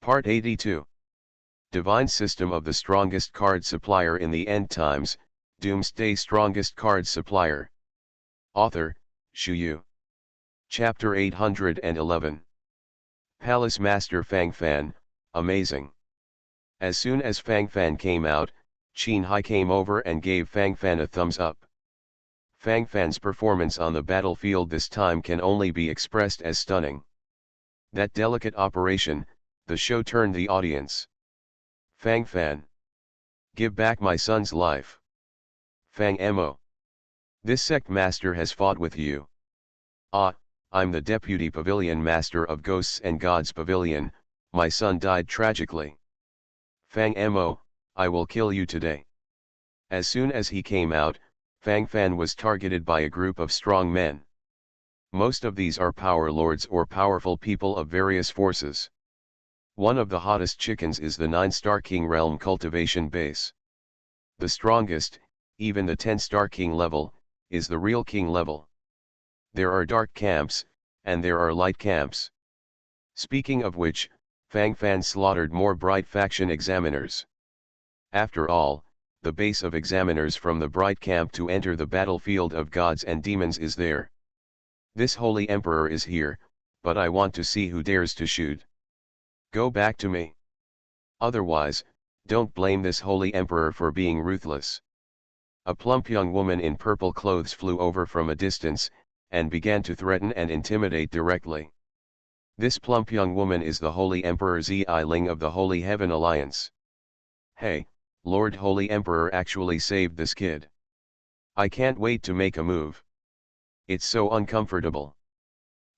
Part 82. Divine System of the Strongest Card Supplier in the End Times, Doomsday Strongest Card Supplier. Author, Shu Yu. Chapter 811. Palace Master Fang Fan, amazing. As soon as Fang Fan came out, Qin Hai came over and gave Fang Fan a thumbs up. Fang Fan's performance on the battlefield this time can only be expressed as stunning. That delicate operation, the show turned the audience. Fang Fan. Give back my son's life. Fang Mo. This sect master has fought with you. Ah, I'm the deputy pavilion master of Ghosts and Gods Pavilion, my son died tragically. Fang Mo, I will kill you today. As soon as he came out, Fang Fan was targeted by a group of strong men. Most of these are power lords or powerful people of various forces. One of the hottest chickens is the 9-star King Realm cultivation base. The strongest, even the 10-star King level, is the real King level. There are dark camps, and there are light camps. Speaking of which, Fang Fan slaughtered more bright faction examiners. After all, the base of examiners from the bright camp to enter the battlefield of gods and demons is there. This holy emperor is here, but I want to see who dares to shoot. Go back to me. Otherwise, don't blame this holy emperor for being ruthless. A plump young woman in purple clothes flew over from a distance, and began to threaten and intimidate directly. This plump young woman is the Holy Emperor Zi-Ling of the Holy Heaven Alliance. Hey, Lord Holy Emperor actually saved this kid. I can't wait to make a move. It's so uncomfortable.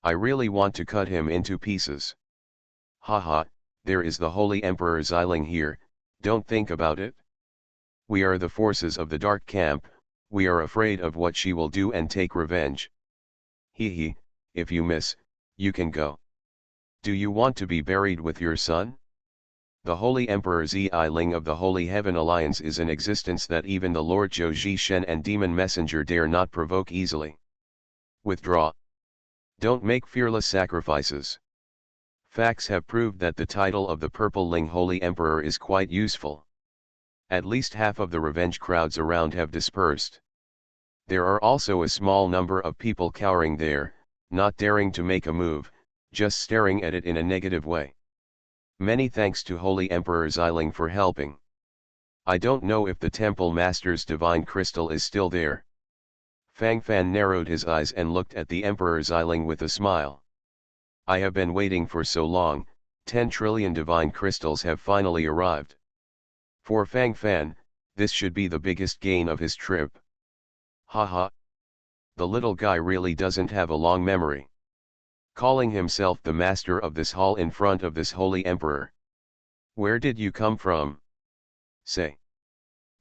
I really want to cut him into pieces. Haha, there is the Holy Emperor Zi-Ling here, don't think about it. We are the forces of the Dark Camp, we are afraid of what she will do and take revenge. Hee, if you miss, you can go. Do you want to be buried with your son? The Holy Emperor Zi-Ling of the Holy Heaven Alliance is an existence that even the Lord Zhou Ji Shen and Demon Messenger dare not provoke easily. Withdraw. Don't make fearless sacrifices. Facts have proved that the title of the Purple Ling Holy Emperor is quite useful. At least half of the revenge crowds around have dispersed. There are also a small number of people cowering there, not daring to make a move, just staring at it in a negative way. Many thanks to Holy Emperor Zi-Ling for helping. I don't know if the Temple Master's divine crystal is still there. Fang Fan narrowed his eyes and looked at the Emperor Zi-Ling with a smile. I have been waiting for so long, 10 trillion divine crystals have finally arrived. For Fang Fan, this should be the biggest gain of his trip. Haha. The little guy really doesn't have a long memory. Calling himself the master of this hall in front of this holy emperor. Where did you come from? Say.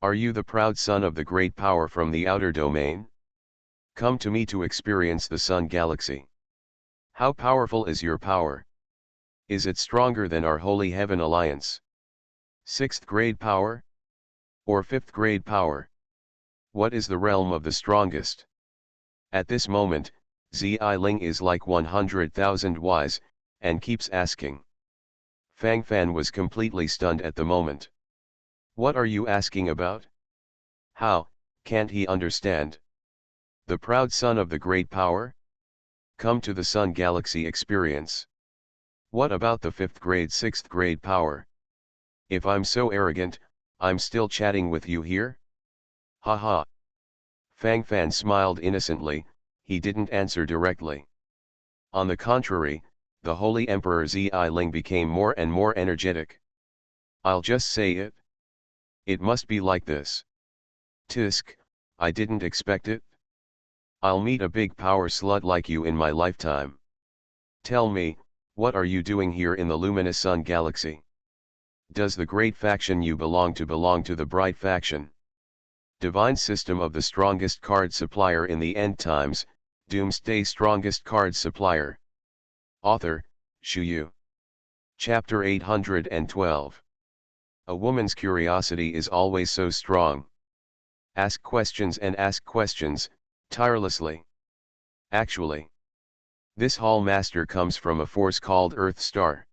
Are you the proud son of the great power from the outer domain? Come to me to experience the Sun Galaxy. How powerful is your power? Is it stronger than our Holy Heaven Alliance? 6th grade power? Or 5th grade power? What is the realm of the strongest? At this moment, Zi-Ling is like 100,000 wise, and keeps asking. Fang Fan was completely stunned at the moment. What are you asking about? How, can't he understand? The proud son of the great power? Come to the Sun Galaxy experience. What about the 5th grade 6th grade power? If I'm so arrogant, I'm still chatting with you here? Haha. Fang Fan smiled innocently, he didn't answer directly. On the contrary, the Holy Emperor Zi-Ling became more and more energetic. I'll just say it. It must be like this. Tisk, I didn't expect it. I'll meet a big power slut like you in my lifetime. Tell me, what are you doing here in the luminous Sun Galaxy? Does the great faction you belong to the bright faction? Divine System of the Strongest Card Supplier in the End Times, Doomsday Strongest Card Supplier. Author, Shu Yu. Chapter 812. A woman's curiosity is always so strong. Ask questions and ask questions, tirelessly. Actually, this Hall Master comes from a force called Earth Star.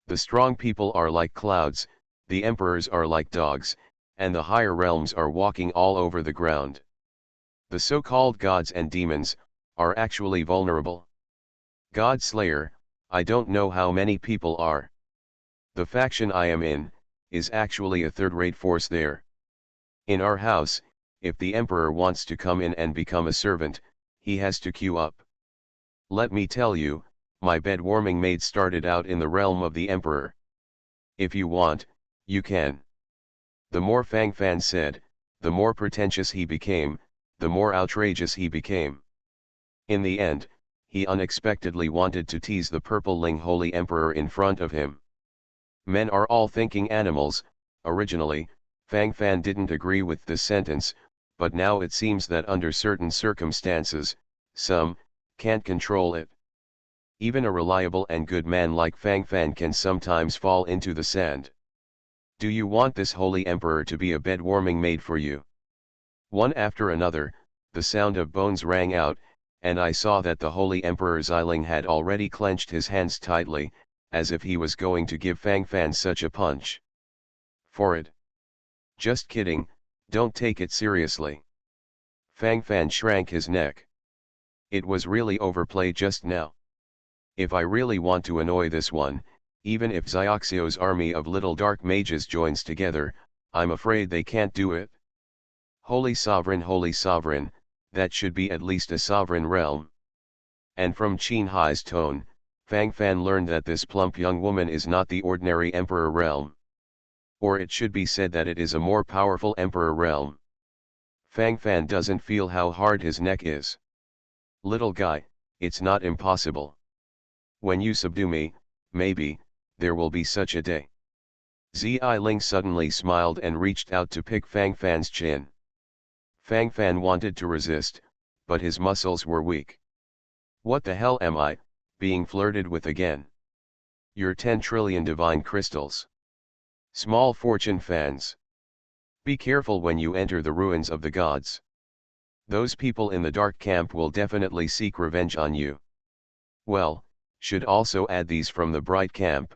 The strong people are like clouds, the emperors are like dogs, and the higher realms are walking all over the ground. The so-called gods and demons are actually vulnerable. God Slayer, I don't know how many people are. The faction I am in is actually a third-rate force there. In our house, if the emperor wants to come in and become a servant, he has to queue up. Let me tell you, my bed-warming maid started out in the realm of the emperor. If you want, you can. The more Fang Fan said, the more pretentious he became, the more outrageous he became. In the end, he unexpectedly wanted to tease the purple-ling holy emperor in front of him. Men are all thinking animals. Originally, Fang Fan didn't agree with this sentence, but now it seems that under certain circumstances, some can't control it. Even a reliable and good man like Fang Fan can sometimes fall into the sand. Do you want this holy emperor to be a bed-warming maid for you? One after another, the sound of bones rang out, and I saw that the holy emperor Xiling had already clenched his hands tightly, as if he was going to give Fang Fan such a punch. For it. Just kidding, don't take it seriously. Fang Fan shrank his neck. It was really overplayed just now. If I really want to annoy this one, even if Xiaoxio's army of little dark mages joins together, I'm afraid they can't do it. Holy sovereign, that should be at least a sovereign realm. And from Qin Hai's tone, Fang Fan learned that this plump young woman is not the ordinary emperor realm. Or it should be said that it is a more powerful emperor realm. Fang Fan doesn't feel how hard his neck is. Little guy, it's not impossible. When you subdue me, maybe, there will be such a day. Xiling suddenly smiled and reached out to pick Fang Fan's chin. Fang Fan wanted to resist, but his muscles were weak. What the hell am I, being flirted with again? Your 10 trillion divine crystals. Small fortune fans. Be careful when you enter the ruins of the gods. Those people in the dark camp will definitely seek revenge on you. Well, should also add these from the bright camp.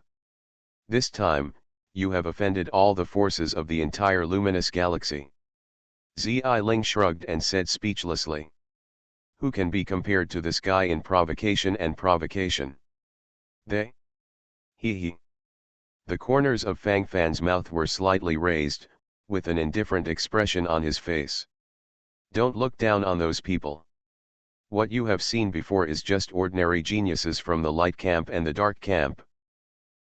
This time, you have offended all the forces of the entire luminous galaxy. Xiling shrugged and said speechlessly. Who can be compared to this guy in provocation and provocation? They? He. The corners of Fang Fan's mouth were slightly raised, with an indifferent expression on his face. Don't look down on those people. What you have seen before is just ordinary geniuses from the light camp and the dark camp.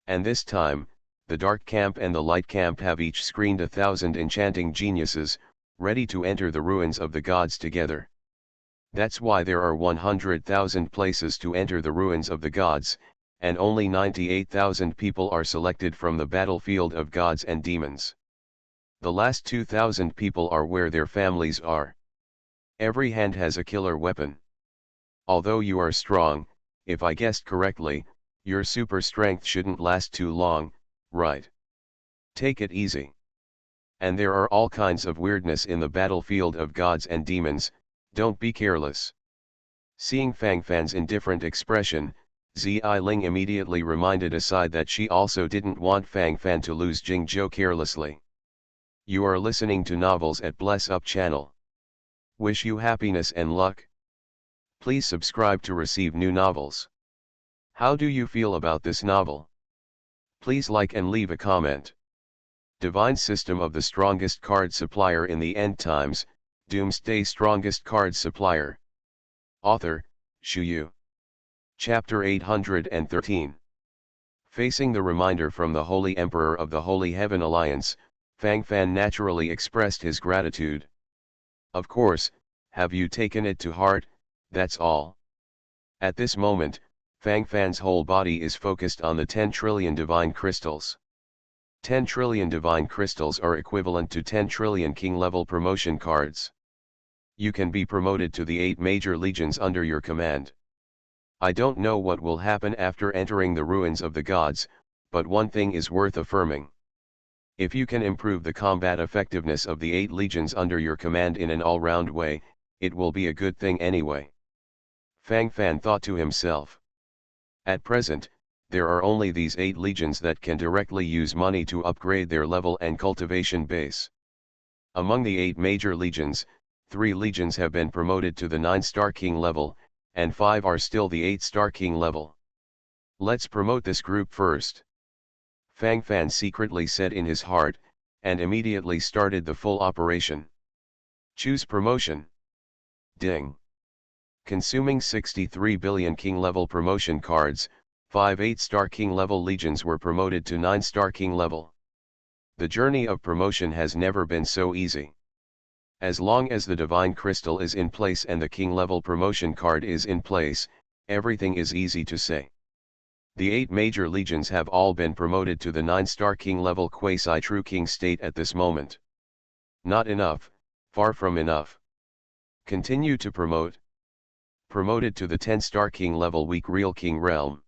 And this time, the dark camp and the light camp have each screened 1,000 enchanting geniuses, ready to enter the ruins of the gods together. That's why there are 100,000 places to enter the ruins of the gods, and only 98,000 people are selected from the battlefield of gods and demons. The last 2,000 people are where their families are. Every hand has a killer weapon. Although you are strong, if I guessed correctly, your super strength shouldn't last too long, right? Take it easy. And there are all kinds of weirdness in the battlefield of gods and demons, don't be careless. Seeing Fang Fan's indifferent expression, Xiling immediately reminded aside that she also didn't want Fang Fan to lose Jingzhou carelessly. You are listening to Novels at Bless Up channel. Wish you happiness and luck. Please subscribe to receive new novels. How do you feel about this novel? Please like and leave a comment. Divine System of the Strongest Card Supplier in the End Times, Doomsday Strongest Card Supplier. Author, Shu Yu. Chapter 813. Facing the reminder from the Holy Emperor of the Holy Heaven Alliance, Fang Fan naturally expressed his gratitude. Of course, have you taken it to heart? That's all. At this moment, Fang Fan's whole body is focused on the 10 trillion divine crystals. 10 trillion divine crystals are equivalent to 10 trillion king-level promotion cards. You can be promoted to the 8 major legions under your command. I don't know what will happen after entering the ruins of the gods, but one thing is worth affirming. If you can improve the combat effectiveness of the 8 legions under your command in an all-round way, it will be a good thing anyway. Fang Fan thought to himself. At present, There are only these 8 legions that can directly use money to upgrade their level and cultivation base. Among the 8 major legions, 3 legions have been promoted to the 9-star king level, and 5 are still the 8-star king level. Let's promote this group first. Fang Fan secretly said in his heart, and immediately started the full operation. Choose promotion. Ding. Consuming 63 billion king level promotion cards, 5 8-star king level legions were promoted to 9-star king level. The journey of promotion has never been so easy. As long as the divine crystal is in place and the king level promotion card is in place, everything is easy to say. The 8 major legions have all been promoted to the 9-star king level quasi-true king state at this moment. Not enough, far from enough. Continue to promote. Promoted to the 10-star king level weak real king realm.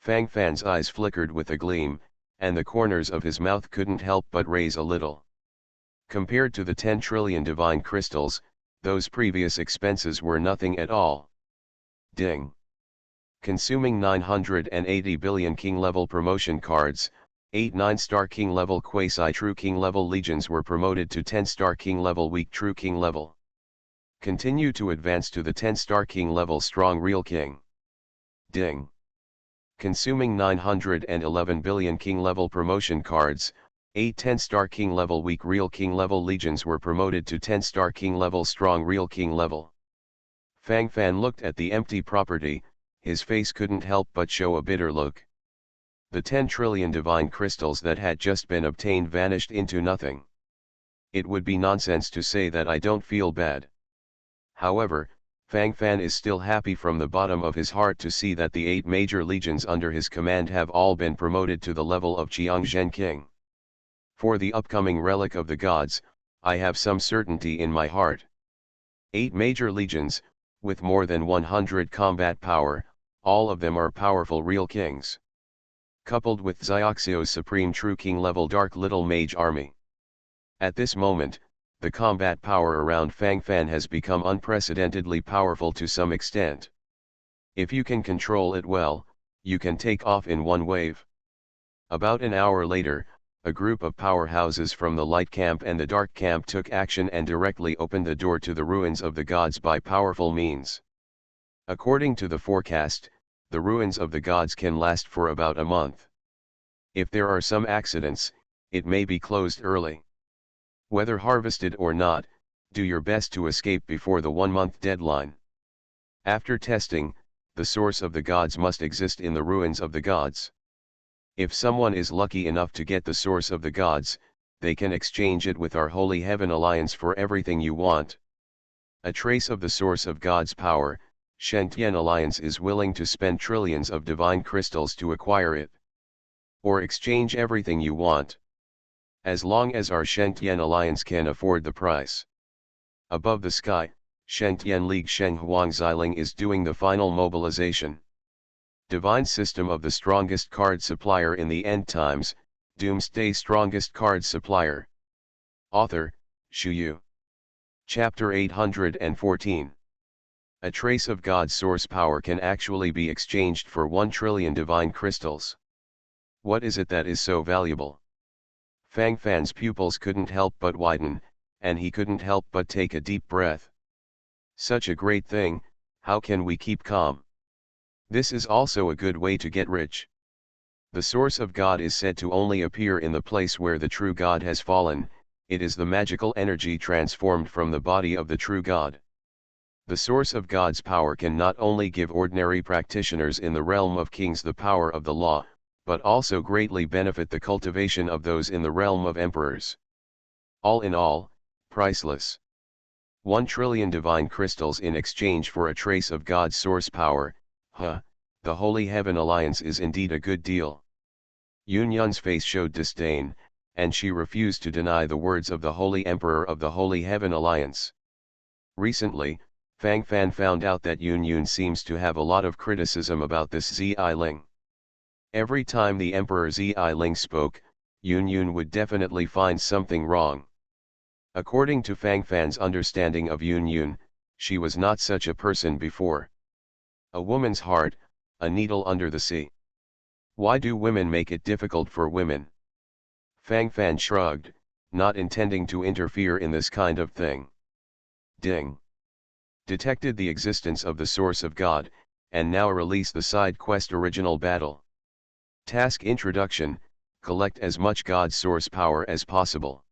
Fang Fan's eyes flickered with a gleam, and the corners of his mouth couldn't help but raise a little. Compared to the 10 trillion divine crystals, those previous expenses were nothing at all. Ding. Consuming 980 billion king level promotion cards, 8 9-star king level quasi-true king level legions were promoted to 10-star king level weak true king level. Continue to advance to the 10-star king level strong real king. Ding. Consuming 911 billion king level promotion cards, 8 10-star king level weak real king level legions were promoted to 10-star king level strong real king level. Fang Fan looked at the empty property, his face couldn't help but show a bitter look. The 10 trillion divine crystals that had just been obtained vanished into nothing. It would be nonsense to say that I don't feel bad. However, Fang Fan is still happy from the bottom of his heart to see that the 8 major legions under his command have all been promoted to the level of Qiangzhen King. For the upcoming relic of the gods, I have some certainty in my heart. 8 major legions, with more than 100 combat power, all of them are powerful real kings. Coupled with Xiaoxio's supreme true king level dark little mage army. At this moment, the combat power around Fang Fan has become unprecedentedly powerful to some extent. If you can control it well, you can take off in one wave. About an hour later, a group of powerhouses from the light camp and the dark camp took action and directly opened the door to the ruins of the gods by powerful means. According to the forecast, the ruins of the gods can last for about a month. If there are some accidents, it may be closed early. Whether harvested or not, do your best to escape before the 1-month deadline. After testing, the source of the gods must exist in the ruins of the gods. If someone is lucky enough to get the source of the gods, they can exchange it with our Holy Heaven Alliance for everything you want. A trace of the source of God's power, Shentian Alliance is willing to spend trillions of divine crystals to acquire it. Or exchange everything you want. As long as our Shentian Alliance can afford the price. Above the sky, Shentian League Sheng Huang Xiling is doing the final mobilization. Divine System of the Strongest Card Supplier in the End Times, Doomsday Strongest Card Supplier. Author, Shu Yu. Chapter 814. A trace of God's source power can actually be exchanged for 1 trillion divine crystals. What is it that is so valuable? Fang Fan's pupils couldn't help but widen, and he couldn't help but take a deep breath. Such a great thing, how can we keep calm? This is also a good way to get rich. The source of God is said to only appear in the place where the true God has fallen, it is the magical energy transformed from the body of the true God. The source of God's power can not only give ordinary practitioners in the realm of kings the power of the law, but also greatly benefit the cultivation of those in the realm of emperors. All in all, priceless. 1 trillion divine crystals in exchange for a trace of God's source power, the Holy Heaven Alliance is indeed a good deal. Yun Yun's face showed disdain, and she refused to deny the words of the Holy Emperor of the Holy Heaven Alliance. Recently, Fang Fan found out that Yun Yun seems to have a lot of criticism about this Zi Ling. Every time the Emperor Zi Ling spoke, Yun Yun would definitely find something wrong. According to Fang Fan's understanding of Yun Yun, she was not such a person before. A woman's heart, a needle under the sea. Why do women make it difficult for women? Fang Fan shrugged, not intending to interfere in this kind of thing. Ding. Detected the existence of the source of God, and now release the side quest original battle. Task Introduction, collect as much God source power as possible.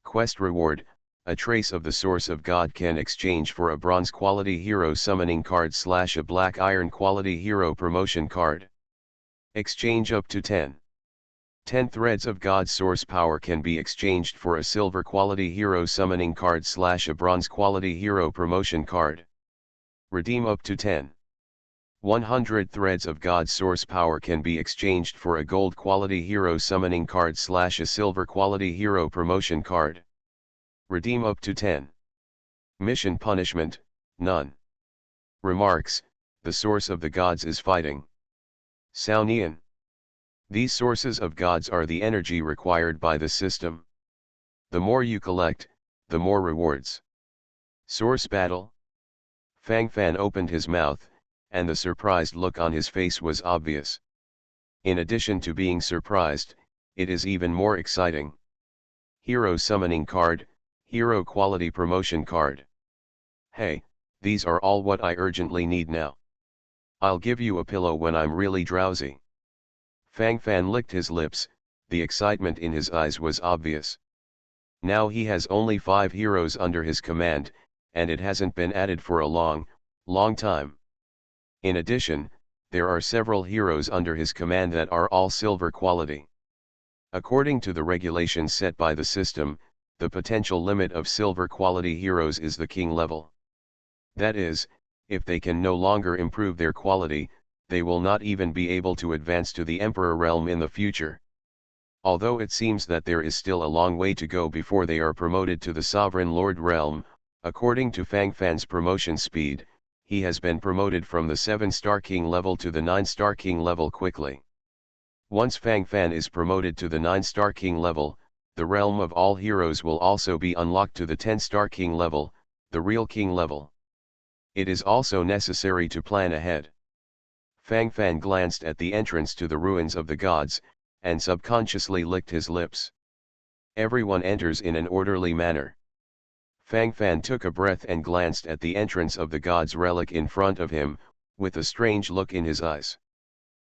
Quest Reward, a trace of the source of God can exchange for a bronze quality hero summoning card / a black iron quality hero promotion card. Exchange up to 10. 10 threads of God source power can be exchanged for a silver quality hero summoning card / a bronze quality hero promotion card. Redeem up to 10. 100 threads of God source power can be exchanged for a gold quality hero summoning card / a silver quality hero promotion card. Redeem up to 10. Mission Punishment, none. Remarks, the source of the gods is fighting. Saunian. These sources of gods are the energy required by the system. The more you collect, the more rewards. Source Battle. Fang Fan opened his mouth, and the surprised look on his face was obvious. In addition to being surprised, it is even more exciting. Hero Summoning Card, Hero Quality Promotion Card. Hey, these are all what I urgently need now. I'll give you a pillow when I'm really drowsy. Fang Fan licked his lips, the excitement in his eyes was obvious. Now he has only 5 heroes under his command, and it hasn't been added for a long time. In addition, there are several heroes under his command that are all silver quality. According to the regulations set by the system, the potential limit of silver quality heroes is the king level. That is, if they can no longer improve their quality, they will not even be able to advance to the Emperor realm in the future. Although it seems that there is still a long way to go before they are promoted to the Sovereign Lord realm, according to Fang Fan's promotion speed, he has been promoted from the 7-star king level to the 9-star king level quickly. Once Fang Fan is promoted to the 9-star king level, the realm of all heroes will also be unlocked to the 10-star king level, the real king level. It is also necessary to plan ahead. Fang Fan glanced at the entrance to the ruins of the gods, and subconsciously licked his lips. Everyone enters in an orderly manner. Fang Fan took a breath and glanced at the entrance of the god's relic in front of him, with a strange look in his eyes.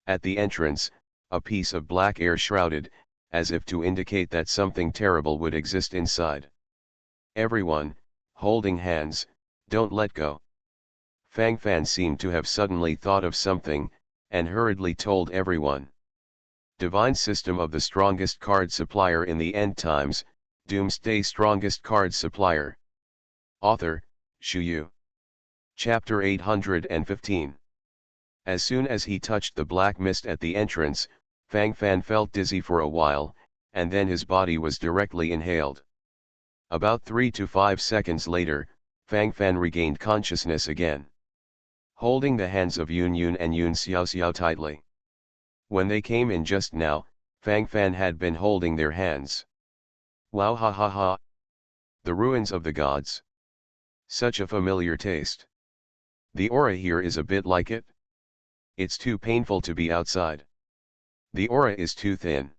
At the entrance, a piece of black air shrouded, as if to indicate that something terrible would exist inside. Everyone, holding hands, don't let go. Fang Fan seemed to have suddenly thought of something, and hurriedly told everyone. Divine System of the Strongest Card Supplier in the End Times, Doomsday Strongest Card Supplier. Author, Shu Yu. Chapter 815. As soon as he touched the black mist at the entrance, Fang Fan felt dizzy for a while, and then his body was directly inhaled. About 3 to 5 seconds later, Fang Fan regained consciousness again. Holding the hands of Yun Yun and Yun Xiao tightly. When they came in just now, Fang Fan had been holding their hands. Wow, ha ha ha. The ruins of the gods. Such a familiar taste. The aura here is a bit like it. It's too painful to be outside. The aura is too thin.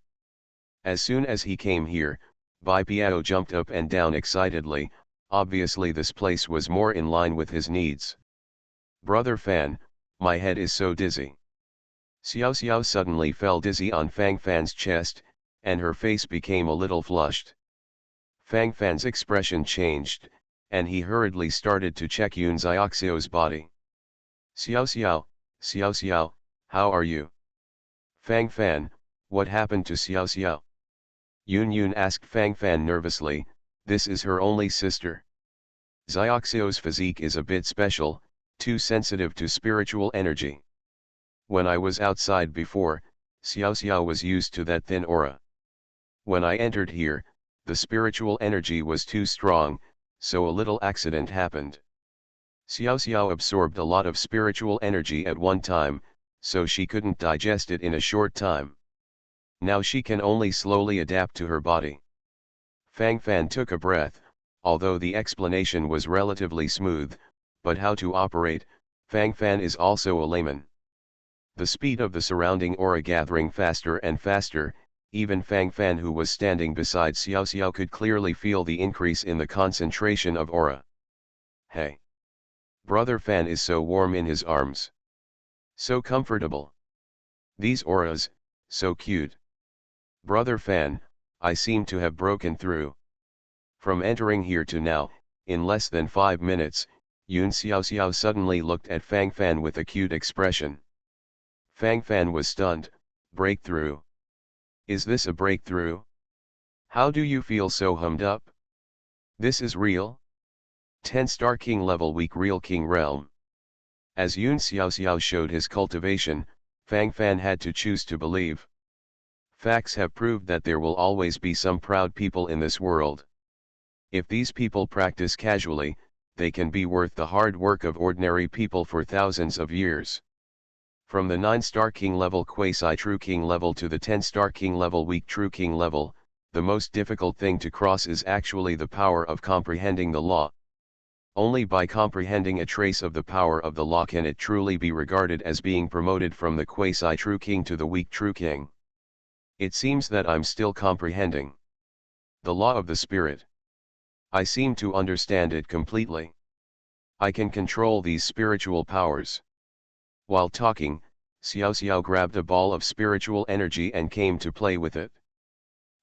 As soon as he came here, Bai Piao jumped up and down excitedly. Obviously this place was more in line with his needs. Brother Fan, my head is so dizzy. Xiao Xiao suddenly fell dizzy on Fang Fan's chest, and her face became a little flushed. Fang Fan's expression changed, and he hurriedly started to check Yun Xiaoxiao's body. Xiao Xiao, how are you? Fang Fan, what happened to Xiao Xiao? Yun Yun asked Fang Fan nervously, this is her only sister. Xiaoxiao's physique is a bit special, too sensitive to spiritual energy. When I was outside before, Xiao Xiao was used to that thin aura. When I entered here, the spiritual energy was too strong, so a little accident happened. Xiao Xiao absorbed a lot of spiritual energy at one time, so she couldn't digest it in a short time. Now she can only slowly adapt to her body. Fang Fan took a breath, although the explanation was relatively smooth, but how to operate, Fang Fan is also a layman. The speed of the surrounding aura gathering faster and faster, even Fang Fan, who was standing beside Xiao Xiao, could clearly feel the increase in the concentration of aura. Hey! Brother Fan is so warm in his arms. So comfortable. These auras, so cute. Brother Fan, I seem to have broken through. From entering here to now, in less than 5 minutes, Yun Xiao Xiao suddenly looked at Fang Fan with a cute expression. Fang Fan was stunned. Breakthrough. Is this a breakthrough? How do you feel so hummed up? This is real? 10-star king level weak real king realm. As Yun Xiao Xiao showed his cultivation, Fang Fan had to choose to believe. Facts have proved that there will always be some proud people in this world. If these people practice casually, they can be worth the hard work of ordinary people for thousands of years. From the 9-star king level quasi-true king level to the 10-star king level weak true king level, the most difficult thing to cross is actually the power of comprehending the law. Only by comprehending a trace of the power of the law can it truly be regarded as being promoted from the quasi-true king to the weak true king. It seems that I'm still comprehending the law of the spirit. I seem to understand it completely. I can control these spiritual powers. While talking, Xiao Xiao grabbed a ball of spiritual energy and came to play with it.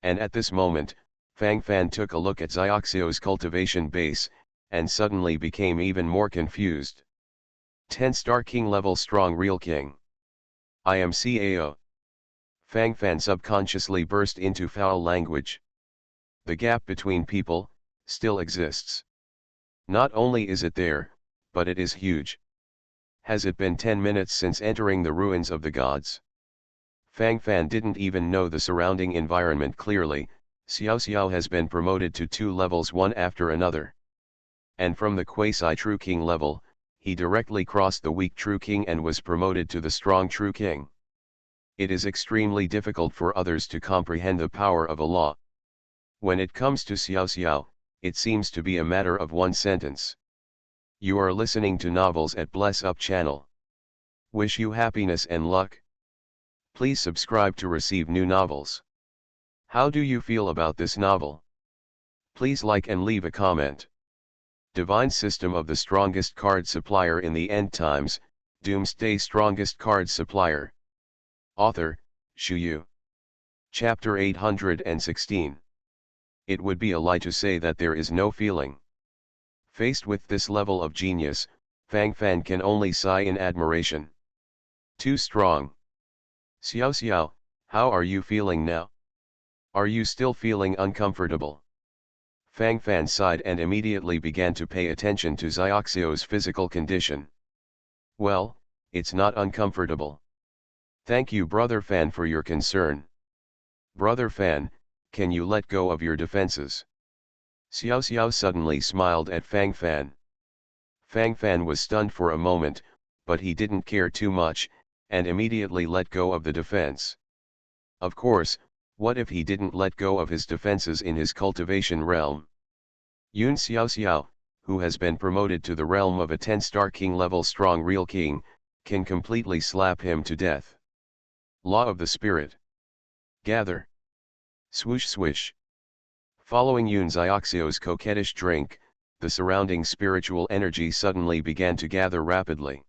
And at this moment, Fang Fan took a look at Xiaoxiao's cultivation base, and suddenly became even more confused. 10-star king level strong real king. I am CAO. Fang Fan subconsciously burst into foul language. The gap between people still exists. Not only is it there, but it is huge. Has it been 10 minutes since entering the ruins of the gods? Fang Fan didn't even know the surrounding environment clearly. Xiao Xiao has been promoted to 2 levels one after another. And from the quasi-true king level, he directly crossed the weak true king and was promoted to the strong true king. It is extremely difficult for others to comprehend the power of a law. When it comes to Xiao Xiao, it seems to be a matter of one sentence. You are listening to Novels at Bless Up channel. Wish you happiness and luck. Please subscribe to receive new novels. How do you feel about this novel? Please like and leave a comment. Divine System of the Strongest Card Supplier in the End Times, Doomsday Strongest Card Supplier. Author, Shu Yu. Chapter 816. It would be a lie to say that there is no feeling. Faced with this level of genius, Fang Fan can only sigh in admiration. Too strong. Xiao Xiao, how are you feeling now? Are you still feeling uncomfortable? Fang Fan sighed and immediately began to pay attention to Xiaoxiao's physical condition. Well, it's not uncomfortable. Thank you Brother Fan for your concern. Brother Fan, can you let go of your defenses? Xiao Xiao suddenly smiled at Fang Fan. Fang Fan was stunned for a moment, but he didn't care too much, and immediately let go of the defense. Of course, what if he didn't let go of his defenses in his cultivation realm? Yun Xiao Xiao, who has been promoted to the realm of a 10-star king level strong real king, can completely slap him to death. Law of the Spirit. Gather. Swoosh swish. Following Yun Xiaoxiao's coquettish drink, the surrounding spiritual energy suddenly began to gather rapidly.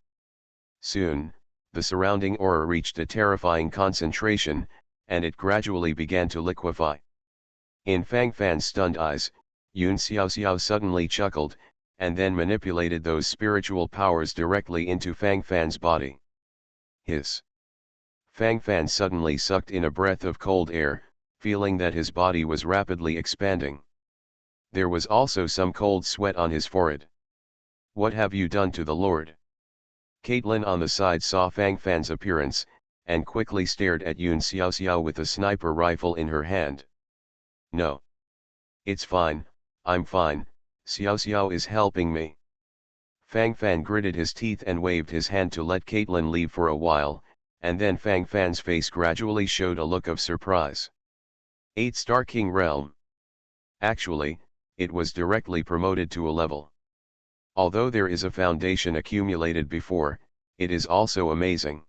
Soon, the surrounding aura reached a terrifying concentration, and it gradually began to liquefy. In Fang Fan's stunned eyes, Yun Xiao Xiao suddenly chuckled, and then manipulated those spiritual powers directly into Fang Fan's body. Hiss. Fang Fan suddenly sucked in a breath of cold air, feeling that his body was rapidly expanding. There was also some cold sweat on his forehead. What have you done to the Lord? Caitlin on the side saw Fang Fan's appearance, and quickly stared at Yun Xiao Xiao with a sniper rifle in her hand. No. It's fine, I'm fine, Xiao Xiao is helping me. Fang Fan gritted his teeth and waved his hand to let Caitlin leave for a while, and then Fang Fan's face gradually showed a look of surprise. 8-star King Realm. Actually, it was directly promoted to a level. Although there is a foundation accumulated before, it is also amazing.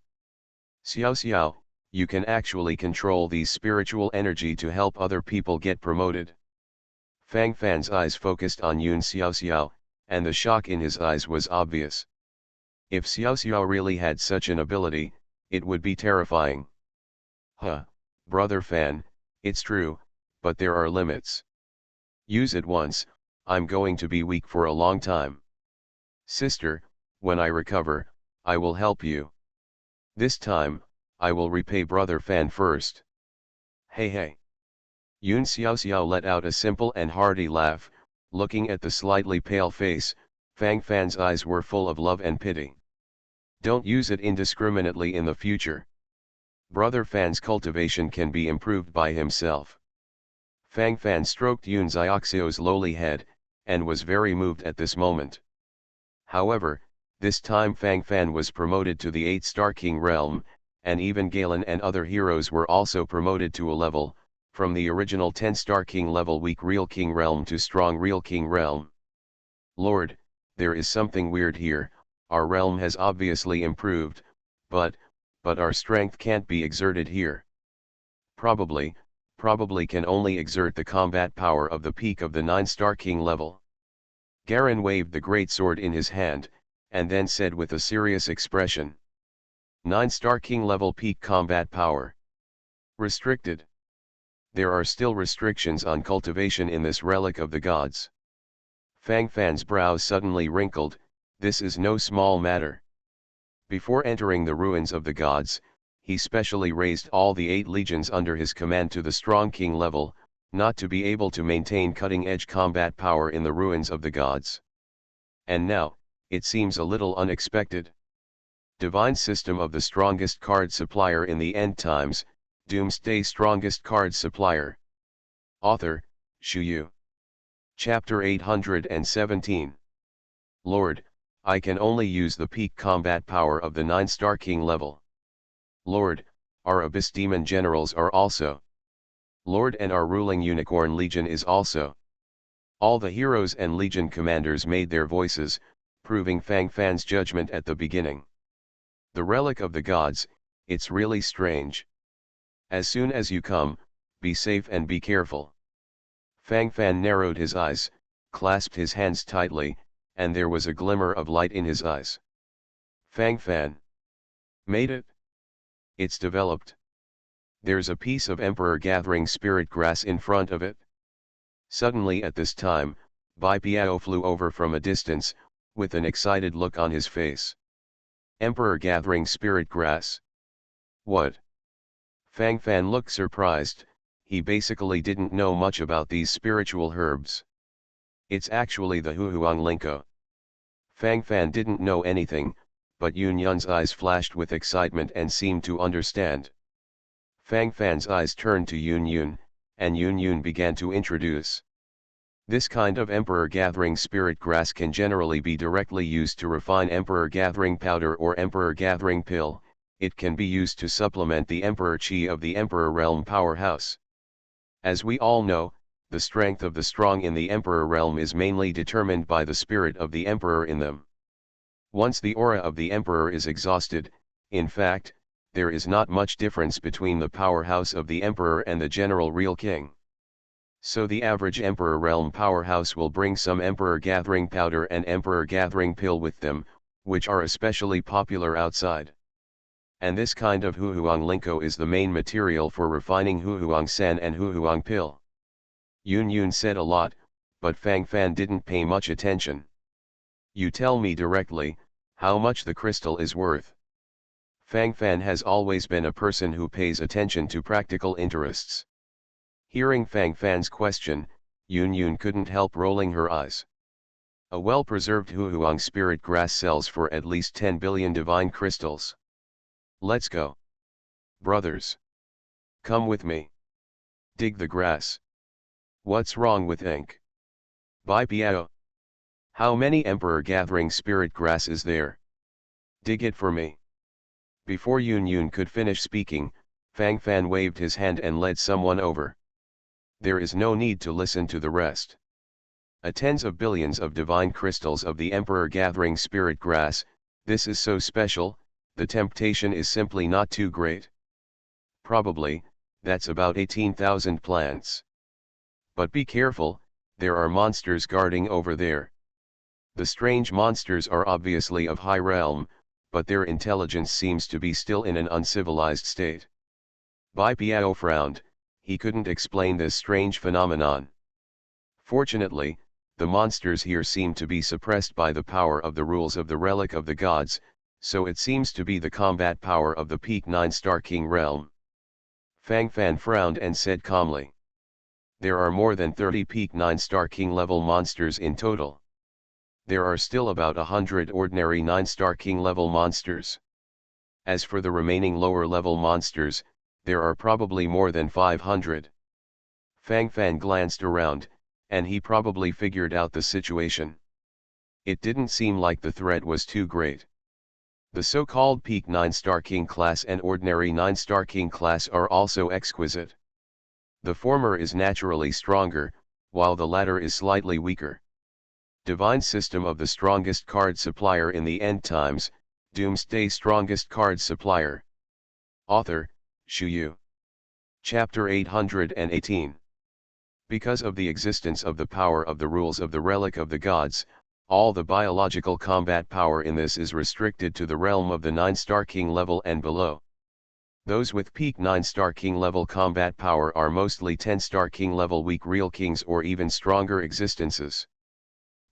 Xiao Xiao, you can actually control these spiritual energy to help other people get promoted. Fang Fan's eyes focused on Yun Xiao Xiao, and the shock in his eyes was obvious. If Xiao Xiao really had such an ability, it would be terrifying. Huh, brother Fan, it's true, but there are limits. Use it once, I'm going to be weak for a long time. Sister, when I recover, I will help you. This time, I will repay brother Fan first. Hey hey. Yun Xiao Xiao let out a simple and hearty laugh, looking at the slightly pale face. Fang Fan's eyes were full of love and pity. Don't use it indiscriminately in the future. Brother Fan's cultivation can be improved by himself. Fang Fan stroked Yun Xiaoxiao's lowly head, and was very moved at this moment. However, this time Fang Fan was promoted to the 8-star King realm, and even Galen and other heroes were also promoted to a level, from the original 10-star King level weak real King realm to strong real King realm. Lord, there is something weird here, our realm has obviously improved, but our strength can't be exerted here. Probably can only exert the combat power of the peak of the 9-star King level. Garen waved the great sword in his hand, and then said with a serious expression. 9-star King level peak combat power. Restricted. There are still restrictions on cultivation in this relic of the gods. Fang Fan's brows suddenly wrinkled, this is no small matter. Before entering the ruins of the gods, he specially raised all the 8 legions under his command to the strong king level, not to be able to maintain cutting-edge combat power in the ruins of the gods. And now, it seems a little unexpected. Divine System of the Strongest Card Supplier in the End Times, Doomsday Strongest Card Supplier. Author, Shu Yu. Chapter 817. Lord, I can only use the peak combat power of the 9-star King level. Lord, our Abyss Demon Generals are also. Lord, and our ruling Unicorn Legion is also. All the heroes and Legion commanders made their voices, proving Fang Fan's judgment at the beginning. The relic of the gods, it's really strange. As soon as you come, be safe and be careful. Fang Fan narrowed his eyes, clasped his hands tightly, and there was a glimmer of light in his eyes. Fang Fan. Made it? It's developed. There's a piece of Emperor Gathering Spirit Grass in front of it. Suddenly at this time, Bai Piao flew over from a distance, with an excited look on his face. Emperor Gathering Spirit Grass? What? Fang Fan looked surprised, he basically didn't know much about these spiritual herbs. It's actually the Huhuang Linko. Fang Fan didn't know anything, but Yun Yun's eyes flashed with excitement and seemed to understand. Fang Fan's eyes turned to Yun Yun, and Yun Yun began to introduce. This kind of Emperor Gathering Spirit Grass can generally be directly used to refine Emperor Gathering Powder or Emperor Gathering Pill. It can be used to supplement the Emperor Qi of the Emperor Realm powerhouse. As we all know, the strength of the strong in the Emperor Realm is mainly determined by the spirit of the Emperor in them. Once the aura of the Emperor is exhausted, in fact, there is not much difference between the powerhouse of the Emperor and the general real king. So the average Emperor Realm powerhouse will bring some Emperor Gathering Powder and Emperor Gathering Pill with them, which are especially popular outside. And this kind of Huhuang Linko is the main material for refining Huhuang San and Huhuang Pill. Yun Yun said a lot, but Fang Fan didn't pay much attention. You tell me directly, how much the crystal is worth. Fang Fan has always been a person who pays attention to practical interests. Hearing Fang Fan's question, Yun Yun couldn't help rolling her eyes. A well-preserved Huhuang spirit grass sells for at least 10 billion divine crystals. Let's go. Brothers. Come with me. Dig the grass. What's wrong with ink? Bai Piao. How many Emperor Gathering Spirit Grass is there? Dig it for me. Before Yun Yun could finish speaking, Fang Fan waved his hand and led someone over. There is no need to listen to the rest. Tens of billions of divine crystals of the Emperor Gathering Spirit Grass, this is so special, the temptation is simply not too great. Probably, that's about 18,000 plants. But be careful, there are monsters guarding over there. The strange monsters are obviously of high realm, but their intelligence seems to be still in an uncivilized state. Bai Piao frowned, he couldn't explain this strange phenomenon. Fortunately, the monsters here seem to be suppressed by the power of the rules of the Relic of the Gods, so it seems to be the combat power of the Peak 9-Star King realm. Fang Fan frowned and said calmly. There are more than 30 Peak 9-Star King level monsters in total. There are still about 100 ordinary 9-Star King level monsters. As for the remaining lower level monsters, there are probably more than 500. Fang Fan glanced around, and he probably figured out the situation. It didn't seem like the threat was too great. The so-called Peak 9-Star King class and ordinary 9-Star King class are also exquisite. The former is naturally stronger, while the latter is slightly weaker. Divine System of the Strongest Card Supplier in the End Times, Doomsday Strongest Card Supplier. Author, Shu Yu. Chapter 818. Because of the existence of the power of the rules of the Relic of the Gods, all the biological combat power in this is restricted to the realm of the 9-Star King level and below. Those with peak 9-Star King level combat power are mostly 10-Star King level weak real kings or even stronger existences.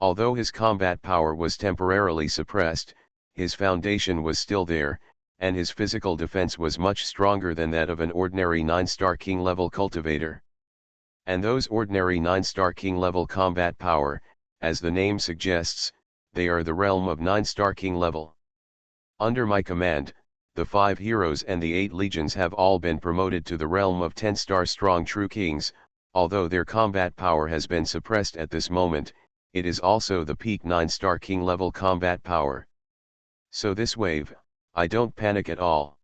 Although his combat power was temporarily suppressed, his foundation was still there, and his physical defense was much stronger than that of an ordinary 9-Star King level cultivator. And those ordinary 9-Star King level combat power, as the name suggests, they are the realm of 9-Star King level. Under my command, the 5 heroes and the 8 legions have all been promoted to the realm of 10-star strong true kings, although their combat power has been suppressed at this moment. It is also the peak 9-Star King level combat power. So this wave, I don't panic at all.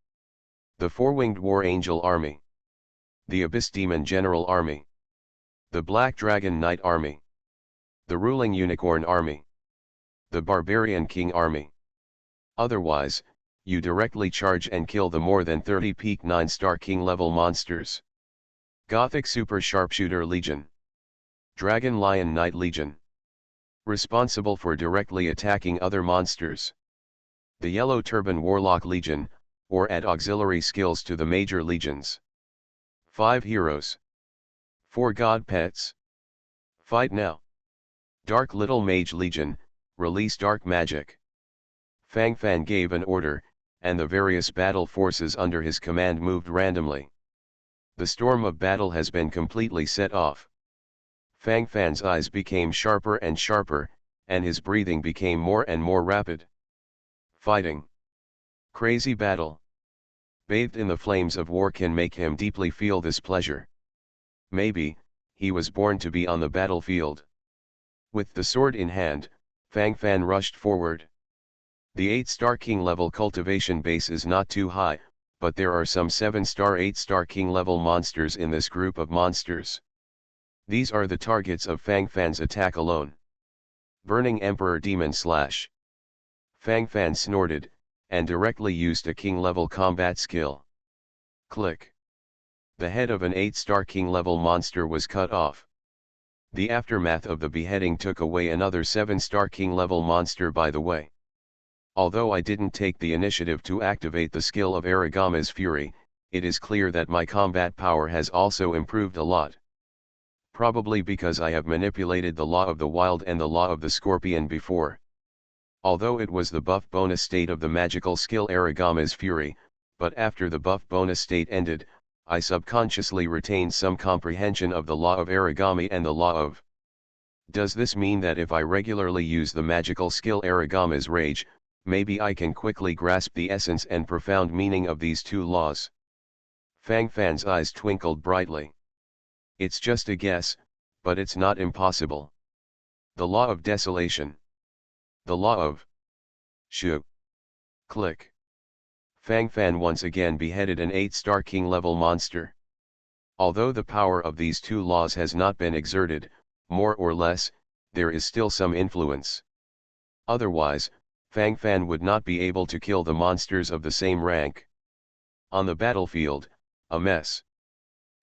The 4-winged War Angel Army. The Abyss Demon General Army. The Black Dragon Knight Army. The Ruling Unicorn Army. The Barbarian King Army. Otherwise, you directly charge and kill the more than 30 peak 9-Star King level monsters. Gothic Super Sharpshooter Legion. Dragon Lion Knight Legion. Responsible for directly attacking other monsters. The Yellow Turban Warlock Legion, or add auxiliary skills to the major legions. 5 heroes. 4 god pets. Fight now. Dark Little Mage Legion, release dark magic. Fang Fan gave an order, and the various battle forces under his command moved randomly. The storm of battle has been completely set off. Fang Fan's eyes became sharper and sharper, and his breathing became more and more rapid. Fighting. Crazy battle. Bathed in the flames of war can make him deeply feel this pleasure. Maybe, he was born to be on the battlefield. With the sword in hand, Fang Fan rushed forward. The 8-Star King level cultivation base is not too high, but there are some 7-Star 8-Star King level monsters in this group of monsters. These are the targets of Fang Fan's attack alone. Burning Emperor Demon Slash. Fang Fan snorted, and directly used a king level combat skill. Click. The head of an 8-Star King level monster was cut off. The aftermath of the beheading took away another 7-Star King level monster by the way. Although I didn't take the initiative to activate the skill of Aragama's Fury, it is clear that my combat power has also improved a lot. Probably because I have manipulated the law of the wild and the law of the scorpion before. Although it was the buff bonus state of the magical skill Aragama's Fury, but after the buff bonus state ended, I subconsciously retained some comprehension of the law of Aragami and the law of. Does this mean that if I regularly use the magical skill Aragama's Rage, maybe I can quickly grasp the essence and profound meaning of these two laws? Fang Fan's eyes twinkled brightly. It's just a guess, but it's not impossible. The law of desolation. The law of. Shu. Click. Fang Fan once again beheaded an 8-Star King level monster. Although the power of these two laws has not been exerted, more or less, there is still some influence. Otherwise, Fang Fan would not be able to kill the monsters of the same rank. On the battlefield, a mess.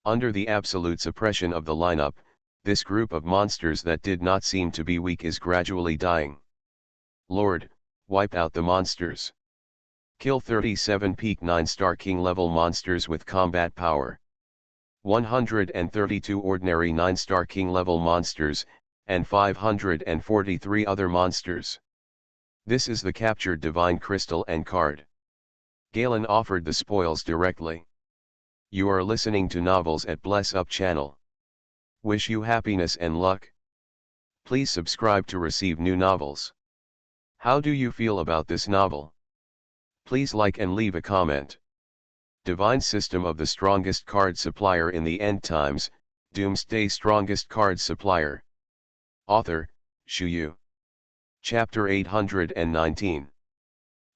Under the absolute suppression of the lineup, this group of monsters that did not seem to be weak is gradually dying. Lord, wipe out the monsters. Kill 37 peak 9-star king level monsters with combat power. 132 ordinary 9-star king level monsters, and 543 other monsters. This is the captured divine crystal and card. Galen offered the spoils directly. You are listening to Novels at Bless Up channel. Wish you happiness and luck. Please subscribe to receive new novels. How do you feel about this novel? Please like and leave a comment. Divine System of the Strongest Card Supplier in the End Times, Doomsday Strongest Card Supplier. Author, Shu Yu. Chapter 819.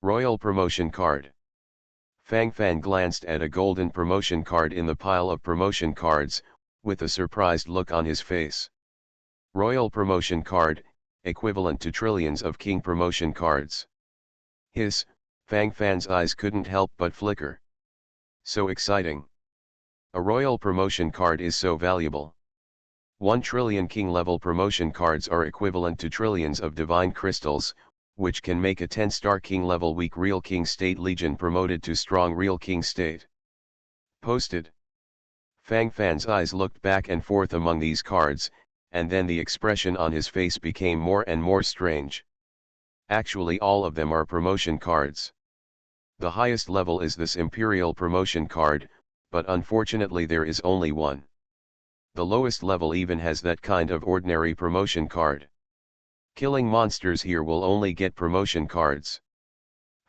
Royal Promotion Card. Fang Fan glanced at a golden promotion card in the pile of promotion cards, with a surprised look on his face. Royal Promotion Card, equivalent to trillions of King Promotion cards. Fang Fan's eyes couldn't help but flicker. So exciting. A Royal Promotion Card is so valuable. 1 trillion King level promotion cards are equivalent to trillions of divine crystals, which can make a 10-star King level weak Real King State Legion promoted to strong Real King State. Posted. Fang Fan's eyes looked back and forth among these cards, and then the expression on his face became more and more strange. Actually, all of them are promotion cards. The highest level is this Imperial promotion card, but unfortunately there is only one. The lowest level even has that kind of ordinary promotion card. Killing monsters here will only get promotion cards.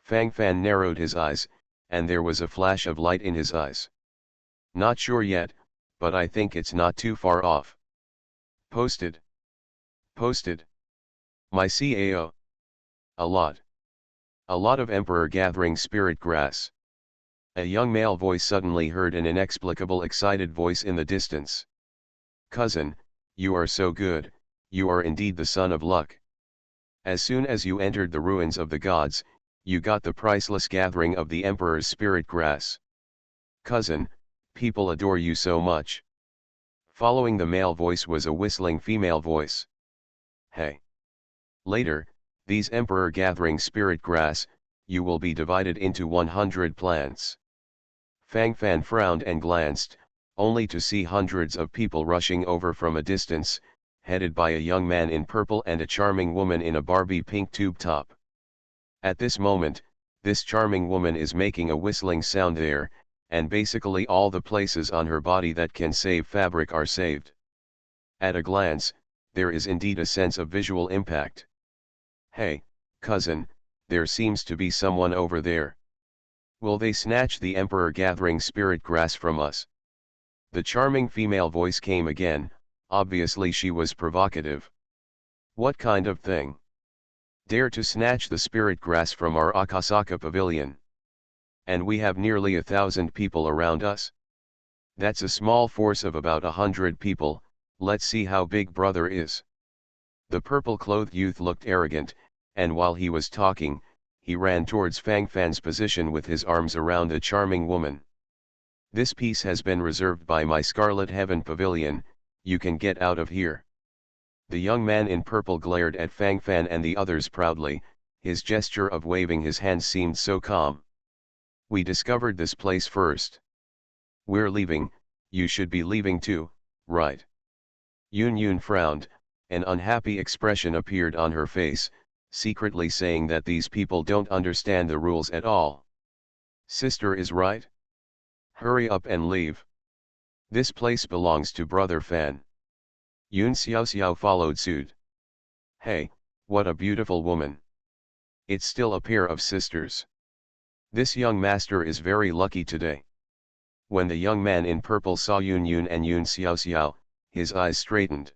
Fang Fan narrowed his eyes, and there was a flash of light in his eyes. Not sure yet, but I think it's not too far off. Posted. Posted. My CAO. A lot. A lot of Emperor gathering spirit grass. A young male voice suddenly heard an inexplicable excited voice in the distance. Cousin, you are so good, you are indeed the son of luck. As soon as you entered the ruins of the gods, you got the priceless gathering of the Emperor's spirit grass. Cousin, people adore you so much. Following the male voice was a whistling female voice. Hey. Later, these Emperor gathering spirit grass, you will be divided into 100 plants. Fang Fan frowned and glanced, only to see hundreds of people rushing over from a distance, headed by a young man in purple and a charming woman in a Barbie pink tube top. At this moment, this charming woman is making a whistling sound there, and basically all the places on her body that can save fabric are saved. At a glance, there is indeed a sense of visual impact. Hey, cousin, there seems to be someone over there. Will they snatch the Emperor gathering spirit grass from us? The charming female voice came again, obviously she was provocative. What kind of thing? Dare to snatch the spirit grass from our Akasaka pavilion? And we have nearly 1,000 people around us? That's a small force of about 100 people, let's see how big brother is. The purple-clothed youth looked arrogant, and while he was talking, he ran towards Fang Fan's position with his arms around the charming woman. This piece has been reserved by my Scarlet Heaven Pavilion, you can get out of here. The young man in purple glared at Fang Fan and the others proudly, his gesture of waving his hands seemed so calm. We discovered this place first. We're leaving, you should be leaving too, right? Yun Yun frowned, an unhappy expression appeared on her face, secretly saying that these people don't understand the rules at all. Sister is right. Hurry up and leave. This place belongs to Brother Fan. Yun Xiao Xiao followed suit. Hey, what a beautiful woman. It's still a pair of sisters. This young master is very lucky today. When the young man in purple saw Yun Yun and Yun Xiao Xiao, his eyes straightened.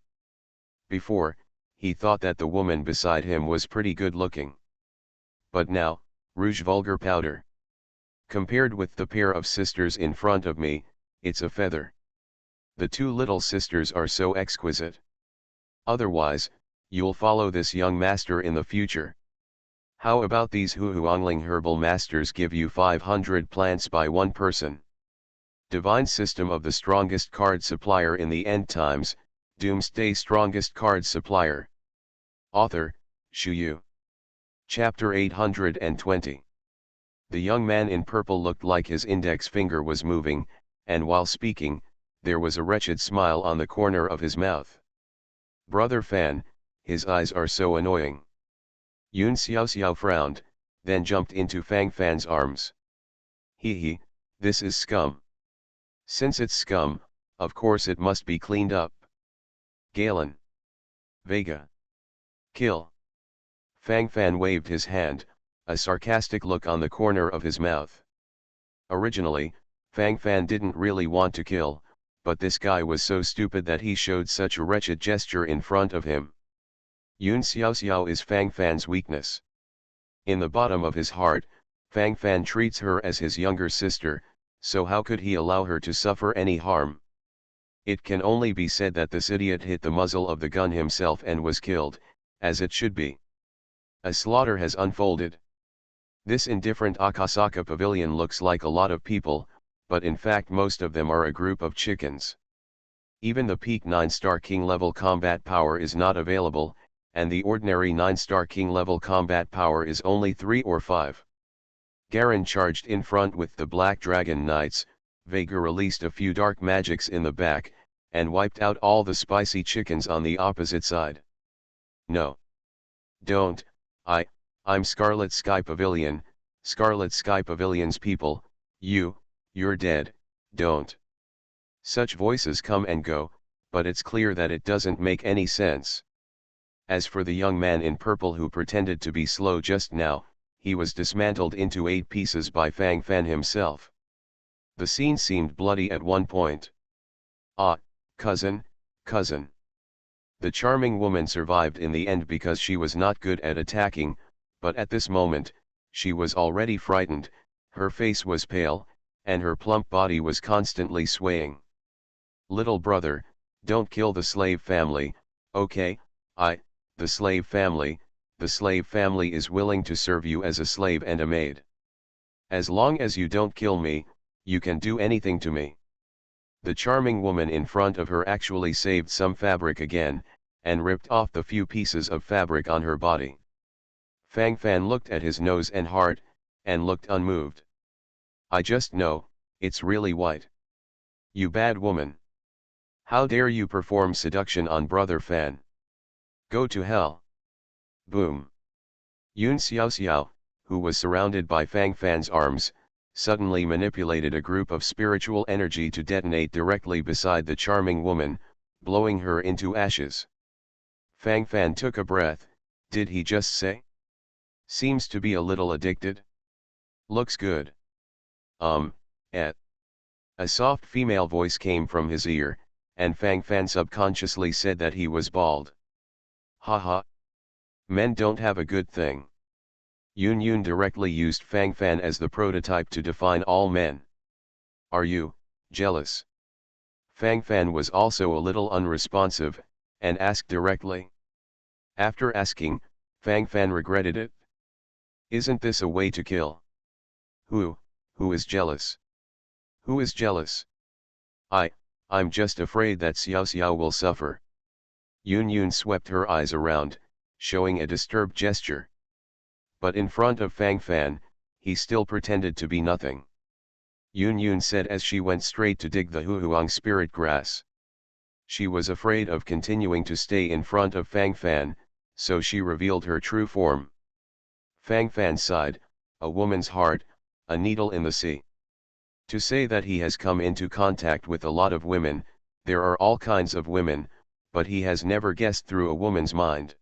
Before, he thought that the woman beside him was pretty good looking. But now, rouge vulgar powder. Compared with the pair of sisters in front of me, it's a feather. The two little sisters are so exquisite. Otherwise, you'll follow this young master in the future. How about these Huangling herbal masters give you 500 plants by one person? Divine system of the strongest card supplier in the end times, Doomsday strongest card supplier. Author, Shu Yu. Chapter 820. The young man in purple looked like his index finger was moving, and while speaking, there was a wretched smile on the corner of his mouth. Brother Fan, his eyes are so annoying. Yun Xiao frowned, then jumped into Fang Fan's arms. He, this is scum. Since it's scum, of course it must be cleaned up. Galen. Vega. Kill. Fang Fan waved his hand, a sarcastic look on the corner of his mouth. Originally, Fang Fan didn't really want to kill, but this guy was so stupid that he showed such a wretched gesture in front of him. Yun Xiao is Fang Fan's weakness. In the bottom of his heart, Fang Fan treats her as his younger sister, so how could he allow her to suffer any harm? It can only be said that this idiot hit the muzzle of the gun himself and was killed, as it should be. A slaughter has unfolded. This indifferent Akasaka pavilion looks like a lot of people, but in fact most of them are a group of chickens. Even the peak 9-star king level combat power is not available, and the ordinary 9-star king level combat power is only 3 or 5. Garen charged in front with the Black Dragon Knights, Vega released a few dark magics in the back, and wiped out all the spicy chickens on the opposite side. No. Don't, I'm Scarlet Sky Pavilion, Scarlet Sky Pavilion's people, you're dead, don't. Such voices come and go, but it's clear that it doesn't make any sense. As for the young man in purple who pretended to be slow just now, he was dismantled into 8 pieces by Fang Fan himself. The scene seemed bloody at one point. Ah, cousin. The charming woman survived in the end because she was not good at attacking, but at this moment, she was already frightened, her face was pale, and her plump body was constantly swaying. Little brother, don't kill the slave family, okay? The slave family is willing to serve you as a slave and a maid. As long as you don't kill me, you can do anything to me. The charming woman in front of her actually saved some fabric again, and ripped off the few pieces of fabric on her body. Fang Fan looked at his nose and heart, and looked unmoved. I just know, it's really white. You bad woman. How dare you perform seduction on Brother Fan? Go to hell. Boom. Yun Xiao, who was surrounded by Fang Fan's arms, suddenly manipulated a group of spiritual energy to detonate directly beside the charming woman, blowing her into ashes. Fang Fan took a breath. Did he just say? Seems to be a little addicted. Looks good. A soft female voice came from his ear, and Fang Fan subconsciously said that he was bald. Haha. Men don't have a good thing. Yun directly used Fang Fan as the prototype to define all men. Are you jealous? Fang Fan was also a little unresponsive, and asked directly. After asking, Fang Fan regretted it. Isn't this a way to kill? Who is jealous? Who is jealous? I'm just afraid that Xiao will suffer. Yun swept her eyes around, showing a disturbed gesture. But in front of Fang Fan, he still pretended to be nothing. Yun said as she went straight to dig the Huang spirit grass. She was afraid of continuing to stay in front of Fang Fan, so she revealed her true form. Fang Fan sighed, a woman's heart, a needle in the sea. To say that he has come into contact with a lot of women, there are all kinds of women, but he has never guessed through a woman's mind.